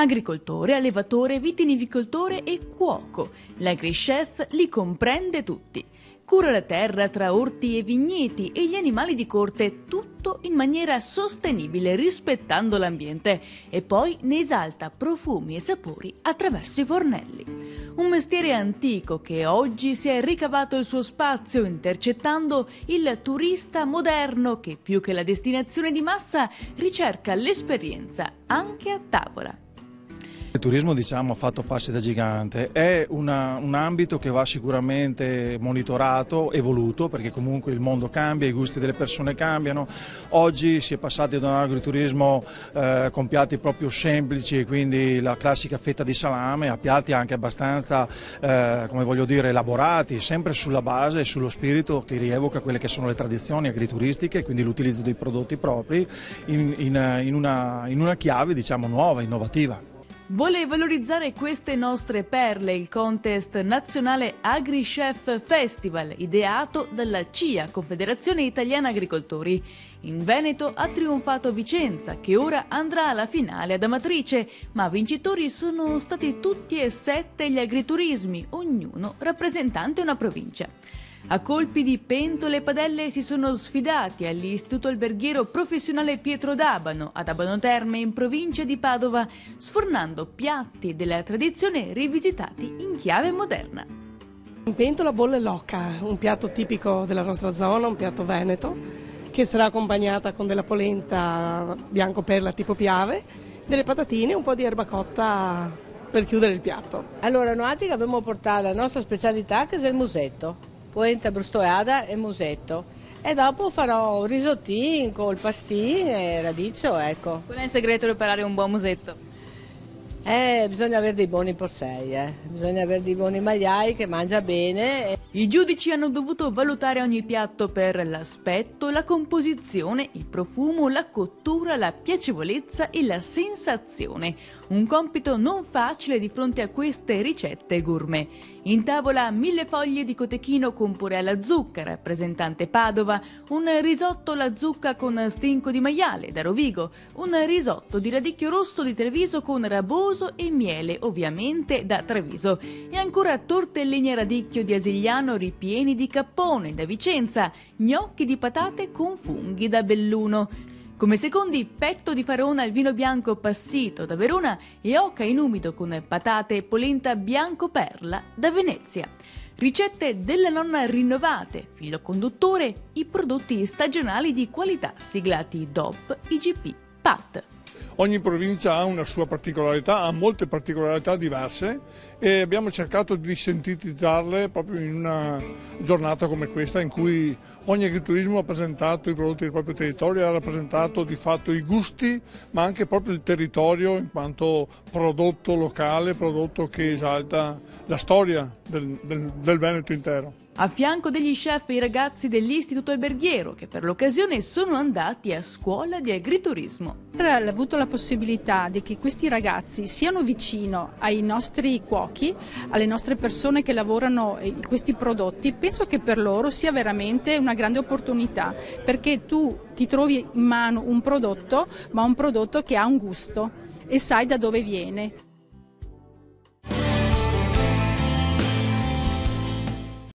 Agricoltore, allevatore, vitinivicoltore e cuoco. L'AgriChef li comprende tutti. Cura la terra tra orti e vigneti e gli animali di corte, tutto in maniera sostenibile rispettando l'ambiente, e poi ne esalta profumi e sapori attraverso i fornelli. Un mestiere antico che oggi si è ricavato il suo spazio intercettando il turista moderno che più che la destinazione di massa ricerca l'esperienza anche a tavola. Il turismo, diciamo, ha fatto passi da gigante, è un ambito che va sicuramente monitorato, evoluto, perché comunque il mondo cambia, i gusti delle persone cambiano. Oggi si è passati da un agriturismo con piatti proprio semplici, quindi la classica fetta di salame, a piatti anche abbastanza, come voglio dire, elaborati, sempre sulla base e sullo spirito che rievoca quelle che sono le tradizioni agrituristiche, quindi l'utilizzo dei prodotti propri in una chiave, diciamo, nuova, innovativa. Vuole valorizzare queste nostre perle il contest nazionale AgriChef Festival, ideato dalla CIA, Confederazione Italiana Agricoltori. In Veneto ha trionfato Vicenza, che ora andrà alla finale ad Amatrice, ma vincitori sono stati tutti e 7 gli agriturismi, ognuno rappresentante una provincia. A colpi di pentole e padelle si sono sfidati all'Istituto Alberghiero Professionale Pietro d'Abano, ad Abano Terme, in provincia di Padova, sfornando piatti della tradizione rivisitati in chiave moderna. In pentola bolle l'oca, un piatto tipico della nostra zona, un piatto veneto, che sarà accompagnata con della polenta bianco perla tipo Piave, delle patatine e un po' di erba cotta per chiudere il piatto. Allora, noi abbiamo portato la nostra specialità, che è il musetto. Polenta brustoiata e musetto, e dopo farò un risottino col pastin e radicchio, ecco. Qual è il segreto per preparare un buon musetto? Bisogna avere dei buoni porsei, bisogna avere dei buoni maiai che mangia bene. I giudici hanno dovuto valutare ogni piatto per l'aspetto, la composizione, il profumo, la cottura, la piacevolezza e la sensazione. Un compito non facile di fronte a queste ricette gourmet. In tavola 1000 foglie di cotechino con purè alla zucca, rappresentante Padova, un risotto alla zucca con stinco di maiale da Rovigo, un risotto di radicchio rosso di Treviso con raboso e miele, ovviamente da Treviso, e ancora tortellini a radicchio di Asigliano ripieni di cappone da Vicenza, gnocchi di patate con funghi da Belluno. Come secondi, petto di farona al vino bianco passito da Verona e oca in umido con patate e polenta bianco perla da Venezia. Ricette della nonna rinnovate, filo conduttore, i prodotti stagionali di qualità siglati DOP, IGP, PAT. Ogni provincia ha una sua particolarità, ha molte particolarità diverse e abbiamo cercato di sintetizzarle proprio in una giornata come questa in cui ogni agriturismo ha presentato i prodotti del proprio territorio, ha rappresentato di fatto i gusti ma anche proprio il territorio in quanto prodotto locale, prodotto che esalta la storia del Veneto intero. A fianco degli chef i ragazzi dell'Istituto Alberghiero che per l'occasione sono andati a scuola di agriturismo. Aver avuto la possibilità di che questi ragazzi siano vicino ai nostri cuochi, alle nostre persone che lavorano questi prodotti, penso che per loro sia veramente una grande opportunità, perché tu ti trovi in mano un prodotto, ma un prodotto che ha un gusto e sai da dove viene.